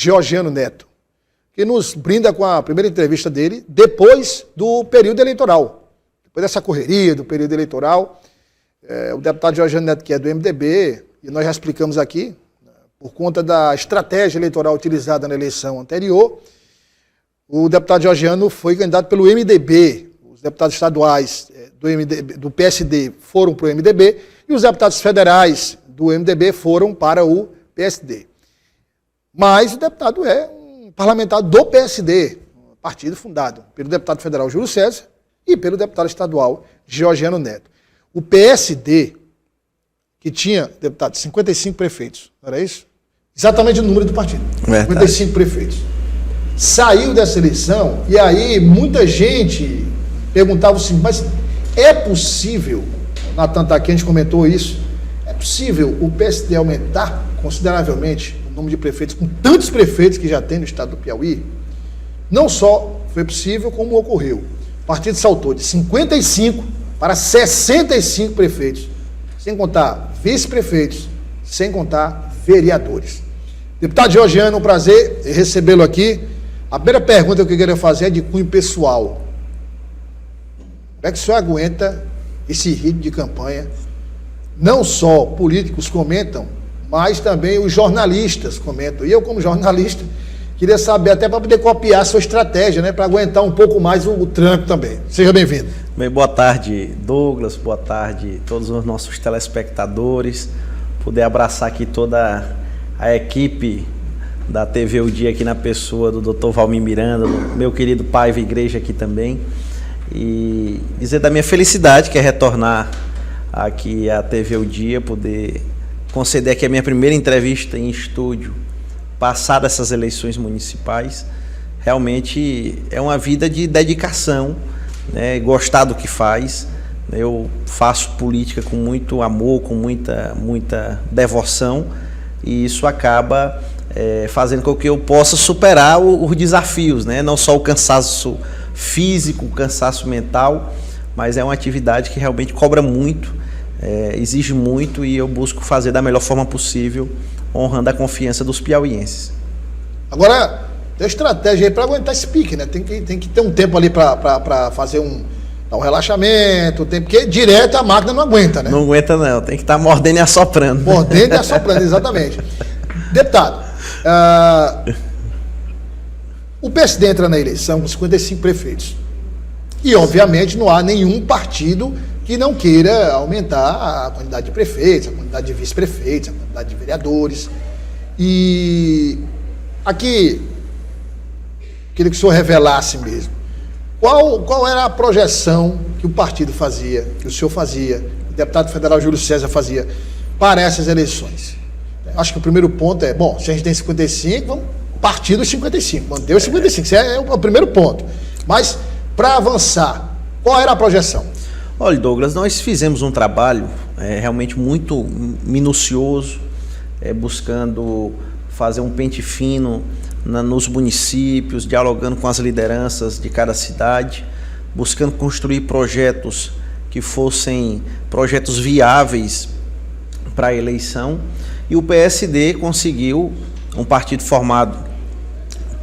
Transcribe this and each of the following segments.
Georgiano Neto, que nos brinda com a primeira entrevista dele depois do período eleitoral. Depois dessa correria do período eleitoral, o deputado Georgiano Neto, que é do MDB, e nós já explicamos aqui, por conta da estratégia eleitoral utilizada na eleição anterior, o deputado Georgiano foi candidato pelo MDB. Os deputados estaduais do PSD foram para o MDB e os deputados federais do MDB foram para o PSD. Mas o deputado é um parlamentar do PSD, um partido fundado pelo deputado federal Júlio César e pelo deputado estadual Georgiano Neto. O PSD, que tinha, deputado, 55 prefeitos, não era isso? Exatamente o número do partido. Verdade. 55 prefeitos. Saiu dessa eleição e aí muita gente perguntava assim, mas é possível, Natan Taquente comentou isso, é possível o PSD aumentar consideravelmente o número de prefeitos, com tantos prefeitos que já tem no estado do Piauí? Não só foi possível, como ocorreu. O partido saltou de 55 para 65 prefeitos, sem contar vice-prefeitos, sem contar vereadores. Deputado Georgiano, um prazer recebê-lo aqui. A primeira pergunta que eu queria fazer é de cunho pessoal. Como é que o senhor aguenta esse ritmo de campanha? Não só políticos comentam, mas também os jornalistas comentam. E eu, como jornalista, queria saber, até para poder copiar a sua estratégia, né, para aguentar um pouco mais o tranco também. Seja bem-vindo. Bem, boa tarde, Douglas, boa tarde a todos os nossos telespectadores. Poder abraçar aqui toda a equipe da TV O Dia aqui na pessoa do Dr. Valmir Miranda, do meu querido Paiva Igreja aqui também. E dizer da minha felicidade, que é retornar aqui à TV O Dia, poder conceder aqui a minha primeira entrevista em estúdio, passada essas eleições municipais. Realmente é uma vida de dedicação, né? Gostar do que faz. Eu faço política com muito amor, com muita devoção, e isso acaba fazendo com que eu possa superar os desafios, né? Não só o cansaço físico, o cansaço mental, mas é uma atividade que realmente cobra muito, exige muito, e eu busco fazer da melhor forma possível, honrando a confiança dos piauienses. Agora, tem estratégia aí para aguentar esse pique, né? Tem que ter um tempo ali para fazer um relaxamento, porque direto a máquina não aguenta, né? Não aguenta não, tem que estar mordendo e assoprando. Mordendo e assoprando, exatamente. Deputado, o PSD entra na eleição com 55 prefeitos. E, obviamente, não há nenhum partido que não queira aumentar a quantidade de prefeitos, a quantidade de vice-prefeitos, a quantidade de vereadores. E aqui, queria que o senhor revelasse mesmo. Qual era a projeção que o partido fazia, que o senhor fazia, o deputado federal Júlio César fazia para essas eleições? Acho que o primeiro ponto é, bom, se a gente tem 55, vamos partir dos 55, manter os 55, esse é o primeiro ponto. Mas, para avançar, qual era a projeção? Olha, Douglas, nós fizemos um trabalho realmente muito minucioso, buscando fazer um pente fino nos municípios, dialogando com as lideranças de cada cidade, buscando construir projetos que fossem projetos viáveis para a eleição. E o PSD conseguiu, um partido formado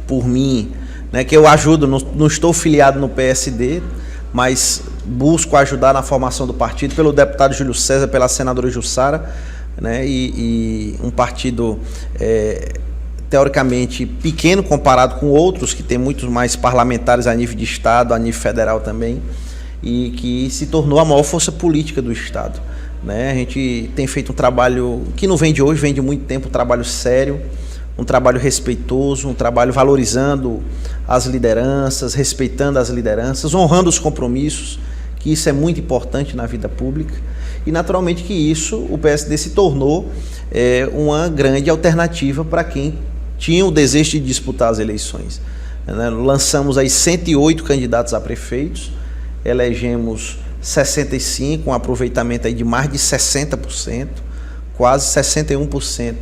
por mim, né, que eu ajudo, não estou filiado no PSD, mas busco ajudar na formação do partido, pelo deputado Júlio César, pela senadora Jussara, né, e um partido teoricamente pequeno comparado com outros, que tem muitos mais parlamentares a nível de Estado, a nível federal também, e que se tornou a maior força política do Estado. Né? A gente tem feito um trabalho que não vem de hoje, vem de muito tempo, um trabalho sério, um trabalho respeitoso, um trabalho valorizando as lideranças, respeitando as lideranças, honrando os compromissos, que isso é muito importante na vida pública. E naturalmente que isso, o PSD se tornou uma grande alternativa para quem tinha o desejo de disputar as eleições. Lançamos aí 108 candidatos a prefeitos, elegemos 65, um aproveitamento aí de mais de 60%, quase 61%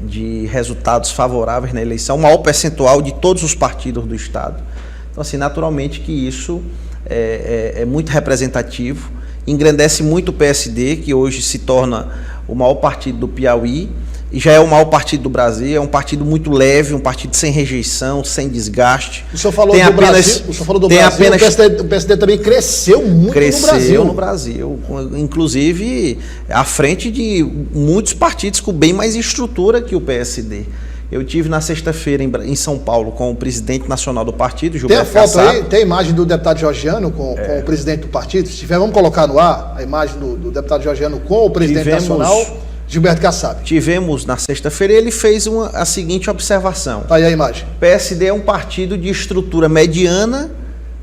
de resultados favoráveis na eleição, o maior percentual de todos os partidos do Estado. Então, assim, naturalmente que isso é muito representativo, engrandece muito o PSD, que hoje se torna o maior partido do Piauí, já é o maior partido do Brasil, é um partido muito leve, um partido sem rejeição, sem desgaste. O senhor falou do Brasil, o PSD também cresceu muito no Brasil. Cresceu no Brasil, inclusive à frente de muitos partidos com bem mais estrutura que o PSD. Eu tive na sexta-feira em São Paulo com o presidente nacional do partido, Gilberto Kassab. Tem a foto aí? Tem a imagem do deputado Georgiano com o presidente do partido? Se tiver, vamos colocar no ar a imagem do deputado Georgiano com o presidente nacional, Gilberto Kassab. Tivemos na sexta-feira e ele fez a seguinte observação. Tá aí a imagem. O PSD é um partido de estrutura mediana,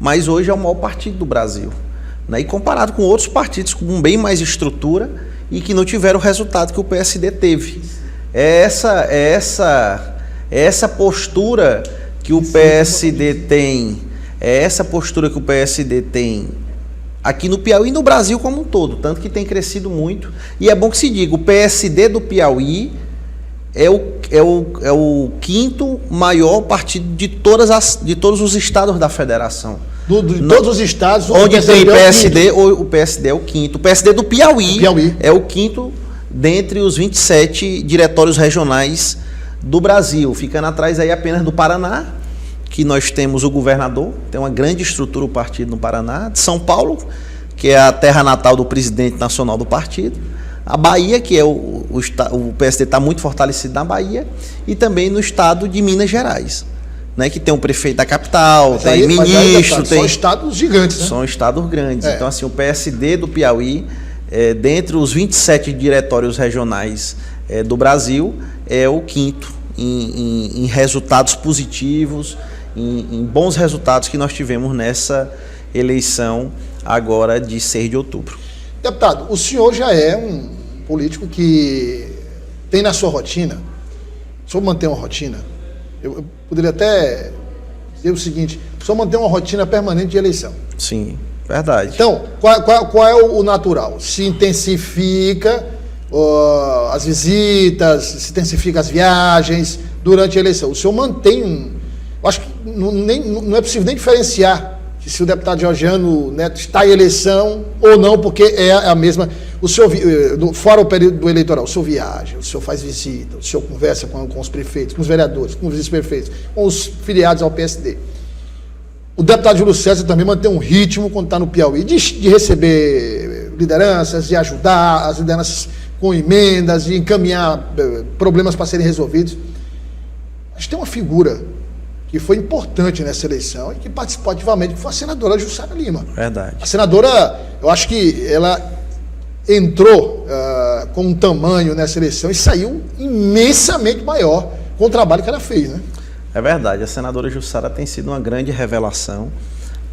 mas hoje é o maior partido do Brasil. Né? E comparado com outros partidos com bem mais estrutura e que não tiveram o resultado que o PSD teve. É essa postura que o PSD tem, aqui no Piauí e no Brasil como um todo, tanto que tem crescido muito. E é bom que se diga, o PSD do Piauí é o quinto maior partido de todos os estados da federação. De todos os estados onde tem PSD, o PSD é o quinto. O PSD do Piauí é o quinto dentre os 27 diretórios regionais do Brasil, ficando atrás aí apenas do Paraná, que nós temos o governador, tem uma grande estrutura o partido no Paraná, de São Paulo, que é a terra natal do presidente nacional do partido, a Bahia, que é o PSD está muito fortalecido na Bahia, e também no estado de Minas Gerais, né, que tem o prefeito da capital, tem ministro, tem... São estados gigantes, né? São estados grandes, então assim, o PSD do Piauí, dentre os 27 diretórios regionais do Brasil, é o quinto em resultados positivos, em bons resultados que nós tivemos nessa eleição agora de 6 de outubro. Deputado, o senhor já é um político que tem na sua rotina, o senhor mantém uma rotina, eu poderia até dizer o seguinte, o senhor mantém uma rotina permanente de eleição. Sim. Verdade. Então, qual é o natural? Se intensifica as visitas, se intensifica as viagens durante a eleição. O senhor mantém eu acho que não é possível nem diferenciar se o deputado Georgiano Neto está em eleição ou não, porque é a mesma. O senhor, fora o período do eleitoral, o senhor viaja, o senhor faz visita, o senhor conversa com os prefeitos, com os vereadores, com os vice-prefeitos, com os filiados ao PSD. O deputado Júlio César também mantém um ritmo quando está no Piauí, de receber lideranças, de ajudar as lideranças com emendas, de encaminhar problemas para serem resolvidos. A gente tem uma figura que foi importante nessa eleição e que participou ativamente, que foi a senadora Jussara Lima. Verdade. A senadora, eu acho que ela entrou com um tamanho nessa eleição e saiu imensamente maior com o trabalho que ela fez, né? É verdade, a senadora Jussara tem sido uma grande revelação,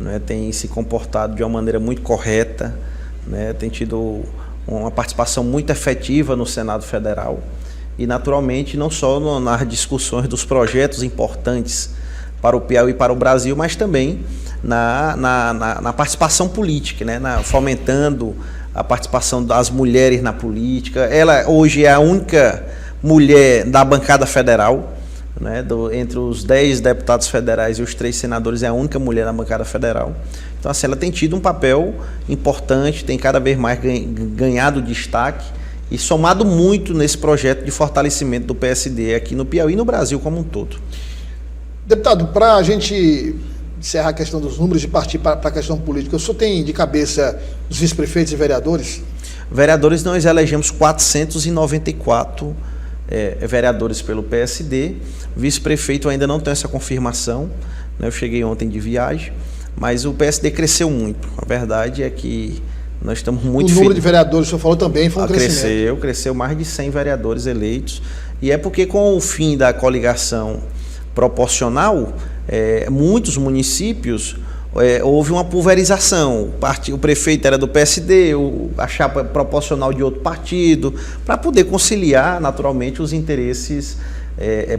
né? Tem se comportado de uma maneira muito correta, né? Tem tido uma participação muito efetiva no Senado Federal e, naturalmente, não só nas discussões dos projetos importantes para o Piauí e para o Brasil, mas também na participação política, né? Fomentando a participação das mulheres na política. Ela hoje é a única mulher da bancada federal, né, entre os 10 deputados federais e os 3 senadores, é a única mulher na bancada federal. Então, assim, ela tem tido um papel importante, tem cada vez mais ganhado destaque e somado muito nesse projeto de fortalecimento do PSD aqui no Piauí e no Brasil como um todo. Deputado, para a gente encerrar a questão dos números e partir para a questão política, o senhor tem de cabeça os vice-prefeitos e vereadores? Vereadores, nós elegemos 494 vereadores pelo PSD, vice-prefeito ainda não tem essa confirmação, né? Eu cheguei ontem de viagem, mas o PSD cresceu muito, a verdade é que nós estamos muito... O número de vereadores, o senhor falou também, foi um crescimento. Cresceu mais de 100 vereadores eleitos, e é porque com o fim da coligação proporcional, muitos municípios... houve uma pulverização, o prefeito era do PSD, a chapa proporcional de outro partido, para poder conciliar naturalmente os interesses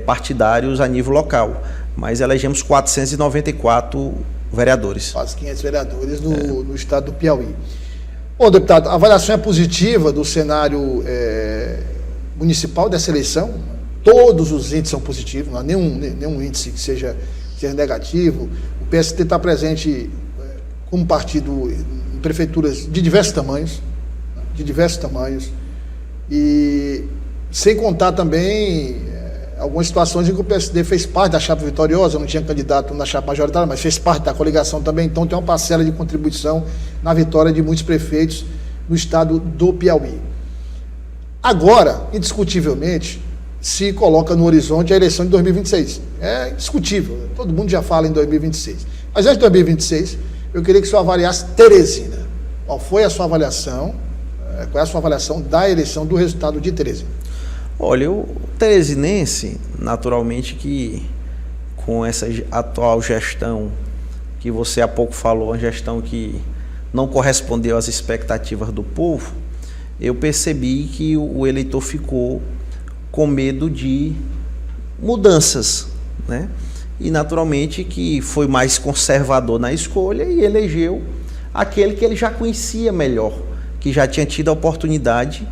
partidários a nível local. Mas elegemos 494 vereadores. Quase 500 vereadores no estado do Piauí. Bom, deputado, a avaliação é positiva do cenário municipal dessa eleição? Todos os índices são positivos, não há nenhum índice que seja negativo. O PSD está presente como partido em prefeituras de diversos tamanhos, e Sem contar também algumas situações em que o PSD fez parte da chapa vitoriosa, não tinha candidato na chapa majoritária, mas fez parte da coligação também, então tem uma parcela de contribuição na vitória de muitos prefeitos no estado do Piauí. Agora, indiscutivelmente, se coloca no horizonte a eleição de 2026. É indiscutível, todo mundo já fala em 2026. Mas antes de 2026, eu queria que o senhor avaliasse Teresina. Qual foi a sua avaliação? Qual é a sua avaliação da eleição, do resultado de Teresina? Olha, o teresinense, naturalmente que com essa atual gestão que você há pouco falou, uma gestão que não correspondeu às expectativas do povo, eu percebi que o eleitor ficou com medo de mudanças, né? E naturalmente que foi mais conservador na escolha e elegeu aquele que ele já conhecia melhor, que já tinha tido a oportunidade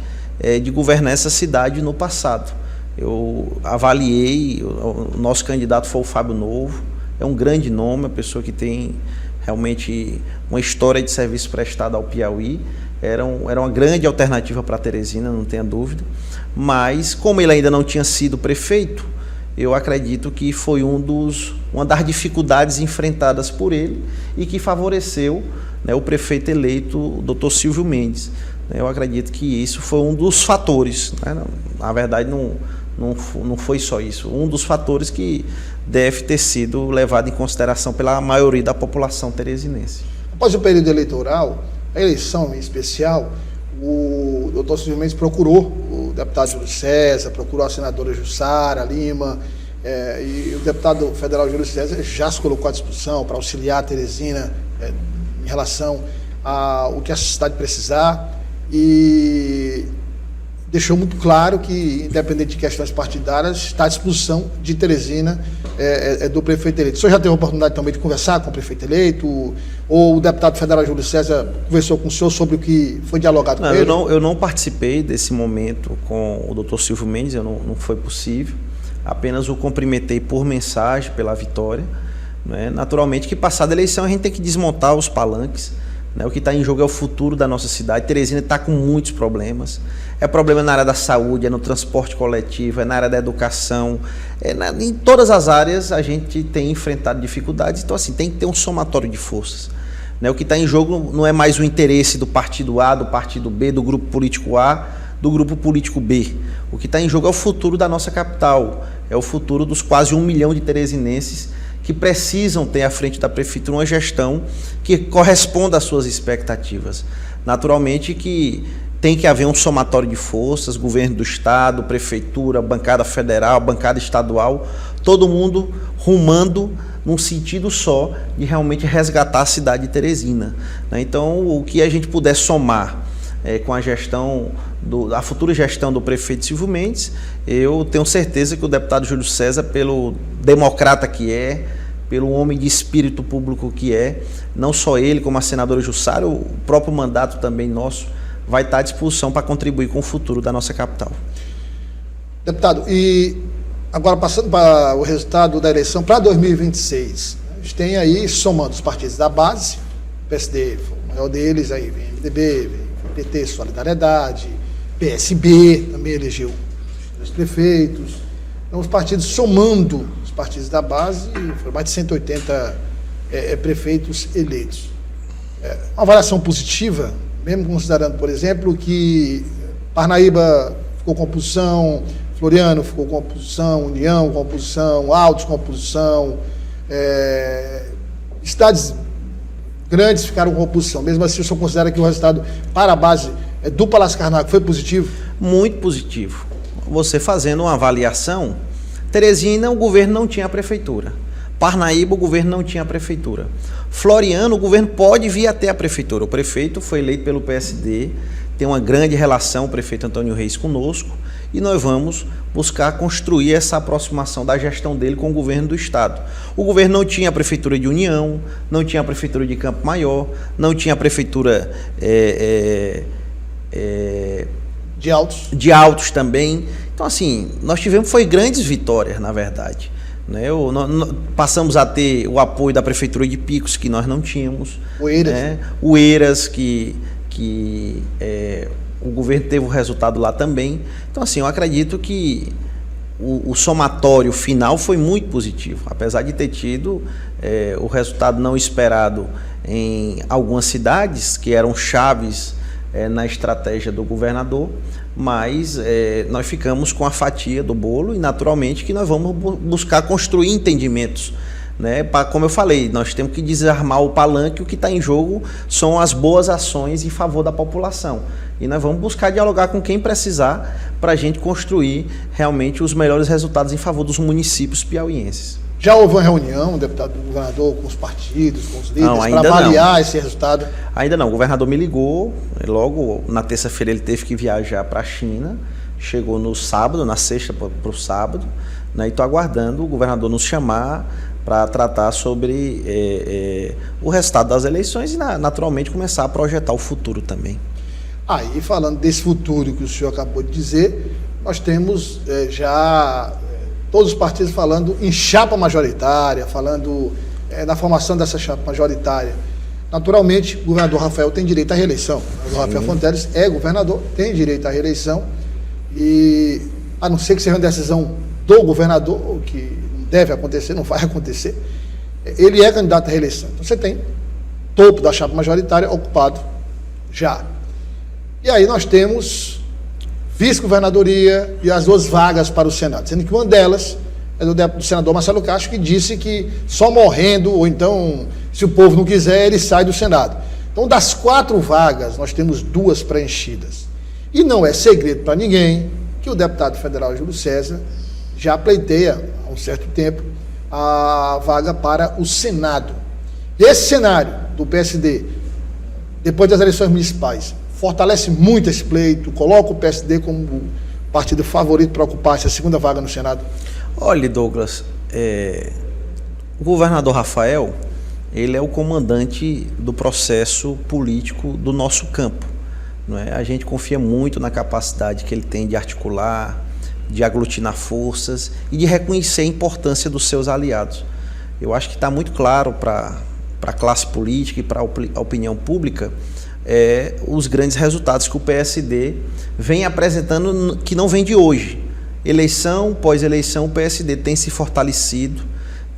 de governar essa cidade no passado. Eu avaliei, o nosso candidato foi o Fábio Novo, é um grande nome, uma pessoa que tem realmente uma história de serviço prestado ao Piauí, era uma grande alternativa para Teresina, não tenha dúvida, mas como ele ainda não tinha sido prefeito, eu acredito que foi uma das dificuldades enfrentadas por ele e que favoreceu, né, o prefeito eleito, o Dr. Silvio Mendes. Eu acredito que isso foi um dos fatores, né? Na verdade não foi só isso, um dos fatores que deve ter sido levado em consideração pela maioria da população teresinense. Após o período eleitoral, a eleição em especial, o Dr. Silvio Mendes procurou o deputado Júlio César, procurou a senadora Jussara Lima, e o deputado federal Júlio César já se colocou à disposição para auxiliar a Teresina em relação ao que a cidade precisar, e deixou muito claro que, independente de questões partidárias, está à disposição de Teresina, do prefeito eleito. O senhor já teve a oportunidade também de conversar com o prefeito eleito, ou o deputado federal Júlio César conversou com o senhor sobre o que foi dialogado com ele? Eu não participei desse momento com o Dr. Silvio Mendes, não foi possível, apenas o cumprimentei por mensagem pela vitória, né? Naturalmente que passada a eleição a gente tem que desmontar os palanques, né? O que está em jogo é o futuro da nossa cidade. Teresina está com muitos problemas. É problema na área da saúde, é no transporte coletivo, é na área da educação, em todas as áreas a gente tem enfrentado dificuldades, então assim, tem que ter um somatório de forças, né? O que está em jogo não é mais o interesse do partido A, do partido B, do grupo político A, do grupo político B. O que está em jogo é o futuro da nossa capital, é o futuro dos quase 1 milhão de teresinenses que precisam ter à frente da prefeitura uma gestão que corresponda às suas expectativas. Naturalmente que tem que haver um somatório de forças, governo do estado, prefeitura, bancada federal, bancada estadual, todo mundo rumando num sentido só de realmente resgatar a cidade de Teresina, né? Então, o que a gente puder somar com a gestão, a futura gestão do prefeito Silvio Mendes, eu tenho certeza que o deputado Júlio César, pelo democrata que é, pelo homem de espírito público que é, não só ele, como a senadora Jussara, o próprio mandato também nosso, vai estar à disposição para contribuir com o futuro da nossa capital. Deputado, e agora passando para o resultado da eleição para 2026, a gente tem aí, somando os partidos da base, PSD, o maior deles, aí vem MDB, vem PT, Solidariedade, PSB, também elegeu os prefeitos. Então, os partidos somando os partidos da base, foram mais de 180 prefeitos eleitos. Uma avaliação positiva, mesmo considerando, por exemplo, que Parnaíba ficou com oposição, Floriano ficou com oposição, União com oposição, Altos com oposição, cidades grandes ficaram com oposição. Mesmo assim, o senhor considera que o resultado para a base do Palácio Karnak foi positivo? Muito positivo. Você fazendo uma avaliação, Teresina, o governo não tinha a prefeitura. Parnaíba, o governo não tinha a prefeitura. Floriano, o governo pode vir até a prefeitura. O prefeito foi eleito pelo PSD, tem uma grande relação, o prefeito Antônio Reis, conosco, e nós vamos buscar construir essa aproximação da gestão dele com o governo do estado. O governo não tinha a prefeitura de União, não tinha a prefeitura de Campo Maior, não tinha a prefeitura de Altos também. Então, assim, nós tivemos grandes vitórias, na verdade, né? Passamos a ter o apoio da prefeitura de Picos, que nós não tínhamos. Oeiras. Né? Oeiras, que o governo teve o resultado lá também. Então, assim, eu acredito que o somatório final foi muito positivo, apesar de ter tido o resultado não esperado em algumas cidades que eram chaves na estratégia do governador, mas nós ficamos com a fatia do bolo e naturalmente que nós vamos buscar construir entendimentos, né? Como eu falei, nós temos que desarmar o palanque. O que está em jogo são as boas ações em favor da população. E nós vamos buscar dialogar com quem precisar para a gente construir realmente os melhores resultados em favor dos municípios piauienses. Já houve uma reunião, deputado do governador, com os partidos, com os líderes, para avaliar esse resultado? Ainda não. O governador me ligou, logo na terça-feira ele teve que viajar para a China, chegou no sábado, na sexta para o sábado, né, e estou aguardando o governador nos chamar para tratar sobre o resultado das eleições e, naturalmente, começar a projetar o futuro também. E falando desse futuro que o senhor acabou de dizer, nós temos já todos os partidos falando em chapa majoritária, falando na formação dessa chapa majoritária. Naturalmente, o governador Rafael tem direito à reeleição. O Rafael Fonteles é governador, tem direito à reeleição, e a não ser que seja uma decisão do governador, o que deve acontecer, não vai acontecer, ele é candidato à reeleição. Então você tem topo da chapa majoritária ocupado já. E aí nós temos vice-governadoria e as 2 vagas para o Senado, sendo que uma delas é do senador Marcelo Castro, que disse que só morrendo, ou então, se o povo não quiser, ele sai do Senado. Então, das 4 vagas, nós temos 2 preenchidas. E não é segredo para ninguém que o deputado federal Júlio César já pleiteia, há um certo tempo, a vaga para o Senado. Esse cenário do PSD, depois das eleições municipais, fortalece muito esse pleito, coloca o PSD como o partido favorito para ocupar essa segunda vaga no Senado? Olha, Douglas, o governador Rafael, ele é o comandante do processo político do nosso campo, não é? A gente confia muito na capacidade que ele tem de articular, de aglutinar forças e de reconhecer a importância dos seus aliados. Eu acho que está muito claro para a classe política e para a opinião pública os grandes resultados que o PSD vem apresentando, que não vem de hoje. Eleição, pós-eleição, o PSD tem se fortalecido,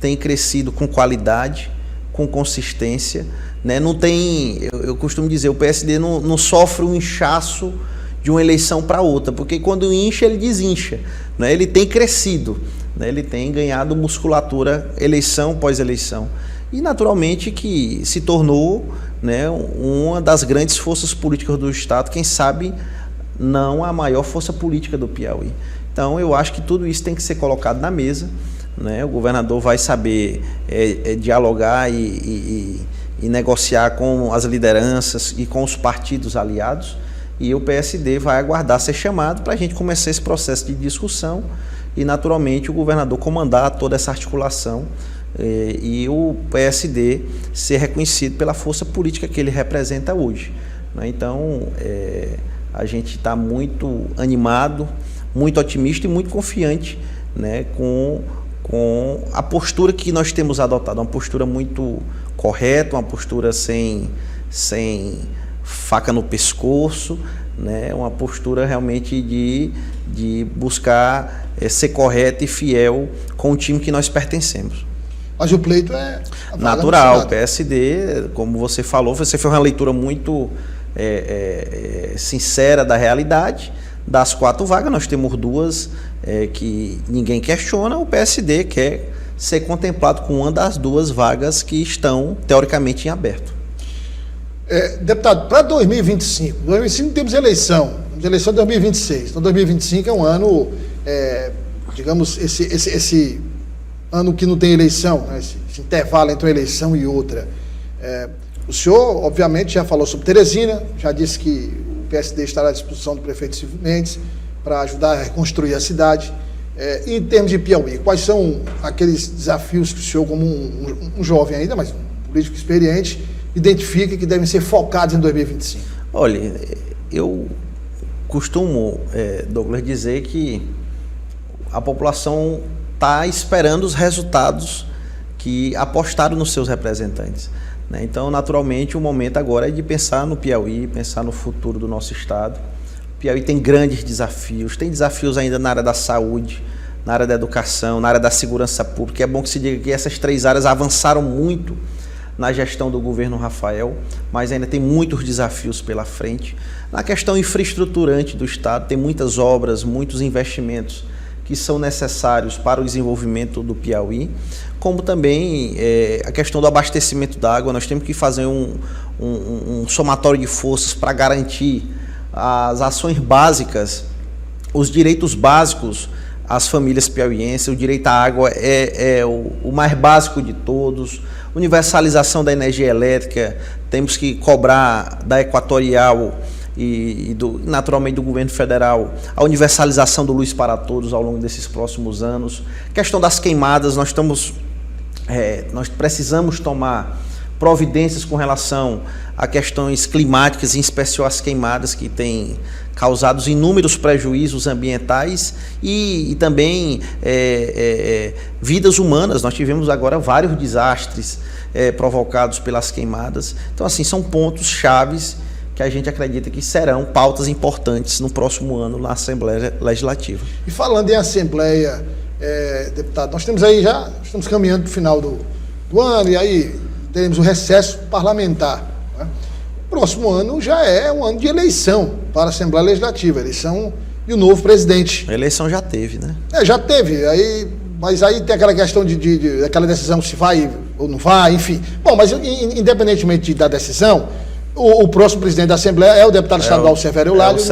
tem crescido com qualidade, com consistência, né? Não tem, eu costumo dizer, o PSD não sofre um inchaço de uma eleição para outra, porque quando incha, ele desincha, né? Ele tem crescido, né? Ele tem ganhado musculatura eleição pós-eleição. E, naturalmente, que se tornou, né, uma das grandes forças políticas do Estado, quem sabe não a maior força política do Piauí. Então, eu acho que tudo isso tem que ser colocado na mesa, né? O governador vai saber dialogar e negociar com as lideranças e com os partidos aliados, e o PSD vai aguardar ser chamado para a gente começar esse processo de discussão e, naturalmente, o governador comandar toda essa articulação e o PSD ser reconhecido pela força política que ele representa hoje, né? Então, a gente está muito animado, muito otimista e muito confiante, né, com a postura que nós temos adotado, uma postura muito correta, uma postura sem faca no pescoço, né, uma postura realmente de buscar ser correta e fiel com o time que nós pertencemos. Mas o pleito é natural. O PSD, como você falou, você fez uma leitura muito sincera da realidade. Das 4 vagas, nós temos 2 que ninguém questiona. O PSD quer ser contemplado com uma das 2 vagas que estão, teoricamente, em aberto. Deputado, para 2025 temos eleição de 2026. Então, 2025 é um ano, digamos, esse ano que não tem eleição, né? Esse intervalo entre uma eleição e outra. O senhor, obviamente, já falou sobre Teresina, já disse que o PSD estará à disposição do prefeito Silvio Mendes para ajudar a reconstruir a cidade. Em termos de Piauí, quais são aqueles desafios que o senhor, como um jovem ainda, mas um político experiente, identifica que devem ser focados em 2025? Olha, eu costumo, Douglas, dizer que a população está esperando os resultados que apostaram nos seus representantes, né? Então, naturalmente, o momento agora é de pensar no Piauí, pensar no futuro do nosso estado. Piauí tem grandes desafios, tem desafios ainda na área da saúde, na área da educação, na área da segurança pública. É bom que se diga que essas 3 áreas avançaram muito na gestão do governo Rafael, mas ainda tem muitos desafios pela frente. Na questão infraestruturante do Estado, tem muitas obras, muitos investimentos que são necessários para o desenvolvimento do Piauí, como também a questão do abastecimento da água. Nós temos que fazer um somatório de forças para garantir as ações básicas, os direitos básicos às famílias piauienses. O direito à água é o mais básico de todos. Universalização da energia elétrica, temos que cobrar da Equatorial e naturalmente do governo federal a universalização do Luz para Todos ao longo desses próximos anos. Questão das queimadas, nós precisamos tomar providências com relação a questões climáticas, em especial as queimadas, que têm causado inúmeros prejuízos ambientais e também vidas humanas. Nós tivemos agora vários desastres provocados pelas queimadas. Então, assim, são pontos chaves que a gente acredita que serão pautas importantes no próximo ano na Assembleia Legislativa. E falando em Assembleia, deputado, nós temos aí estamos caminhando para o final do ano, e aí teremos o recesso parlamentar, né? Próximo ano já é um ano de eleição para a Assembleia Legislativa, eleição de um novo presidente. A eleição já teve, né? Já teve, mas aí tem aquela questão daquela decisão se vai ou não vai, enfim. Bom, mas independentemente da decisão, o próximo presidente da Assembleia é o deputado estadual Severo Eulálio.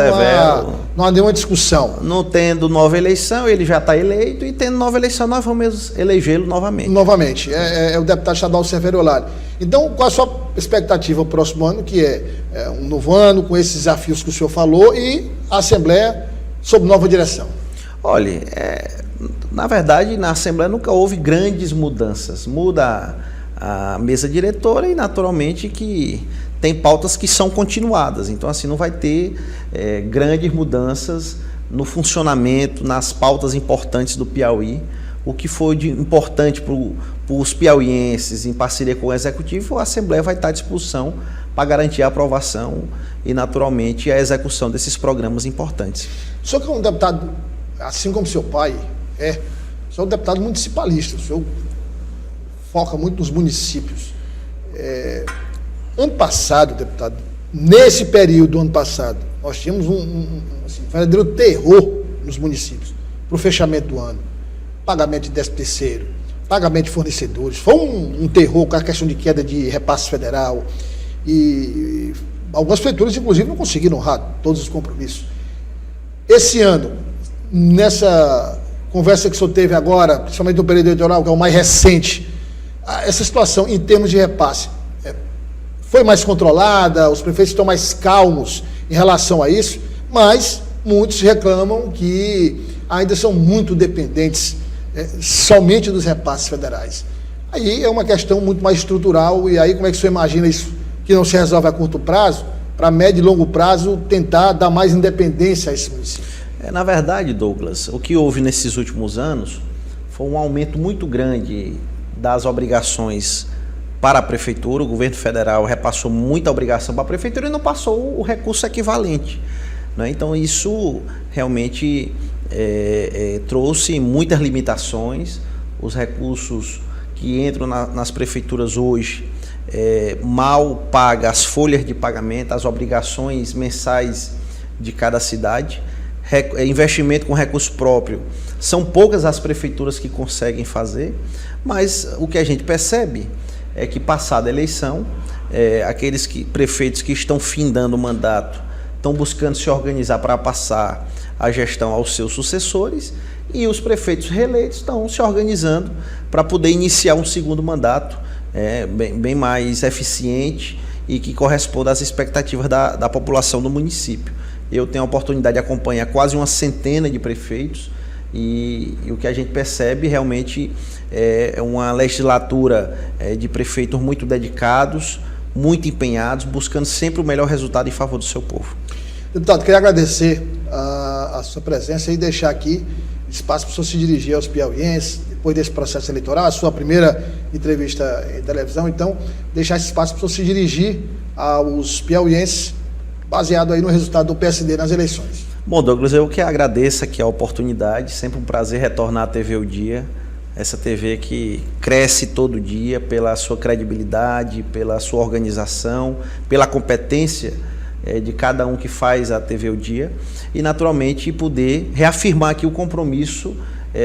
Não há nenhuma discussão. Não tendo nova eleição, ele já está eleito, e tendo nova eleição, nós vamos elegê-lo novamente. Novamente, é o deputado estadual Severo Eulálio. Então, qual a sua expectativa para o próximo ano, que é um novo ano, com esses desafios que o senhor falou, e a Assembleia sob nova direção? Olha, na verdade, na Assembleia nunca houve grandes mudanças. Muda a mesa diretora e, naturalmente, que tem pautas que são continuadas. Então, assim, não vai ter grandes mudanças no funcionamento, nas pautas importantes do Piauí. O que foi importante para os piauienses, em parceria com o Executivo, a Assembleia vai estar à disposição para garantir a aprovação e, naturalmente, a execução desses programas importantes. O senhor, que é um deputado, assim como seu pai o senhor é um deputado municipalista, o senhor foca muito nos municípios. Ano passado, deputado, nesse período do ano passado, nós tínhamos um verdadeiro terror nos municípios para o fechamento do ano. Pagamento de 13º, pagamento de fornecedores. Foi um terror com a questão de queda de repasse federal. E algumas prefeituras, inclusive, não conseguiram honrar todos os compromissos. Esse ano, nessa conversa que o senhor teve agora, principalmente no período eleitoral, que é o mais recente, essa situação em termos de repasse foi mais controlada, os prefeitos estão mais calmos em relação a isso, mas muitos reclamam que ainda são muito dependentes somente dos repasses federais. Aí é uma questão muito mais estrutural, e aí como é que o senhor imagina isso, que não se resolve a curto prazo, para médio e longo prazo tentar dar mais independência a esse município? Na verdade, Douglas, o que houve nesses últimos anos foi um aumento muito grande das obrigações para a Prefeitura. O governo federal repassou muita obrigação para a Prefeitura e não passou o recurso equivalente, né? Então, isso realmente trouxe muitas limitações. Os recursos que entram nas prefeituras hoje mal pagam as folhas de pagamento, as obrigações mensais de cada cidade. Investimento com recurso próprio, são poucas as prefeituras que conseguem fazer, mas o que a gente percebe é que, passada a eleição, aqueles prefeitos que estão findando o mandato estão buscando se organizar para passar a gestão aos seus sucessores, e os prefeitos reeleitos estão se organizando para poder iniciar um segundo mandato bem mais eficiente e que corresponda às expectativas da população do município. Eu tenho a oportunidade de acompanhar quase uma centena de prefeitos, e o que a gente percebe realmente é uma legislatura de prefeitos muito dedicados, muito empenhados, buscando sempre o melhor resultado em favor do seu povo. Deputado, queria agradecer a sua presença e deixar aqui espaço para o senhor se dirigir aos piauienses, depois desse processo eleitoral, a sua primeira entrevista em televisão. Então, deixar esse espaço para o senhor se dirigir aos piauienses baseado aí no resultado do PSD nas eleições. Bom, Douglas, eu que agradeço aqui a oportunidade, sempre um prazer retornar à TV O Dia, essa TV que cresce todo dia pela sua credibilidade, pela sua organização, pela competência de cada um que faz a TV O Dia e, naturalmente, poder reafirmar aqui o compromisso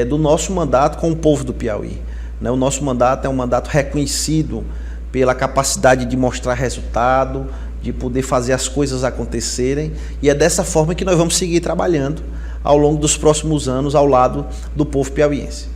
do nosso mandato com o povo do Piauí. O nosso mandato é um mandato reconhecido pela capacidade de mostrar resultado, de poder fazer as coisas acontecerem, e é dessa forma que nós vamos seguir trabalhando ao longo dos próximos anos ao lado do povo piauiense.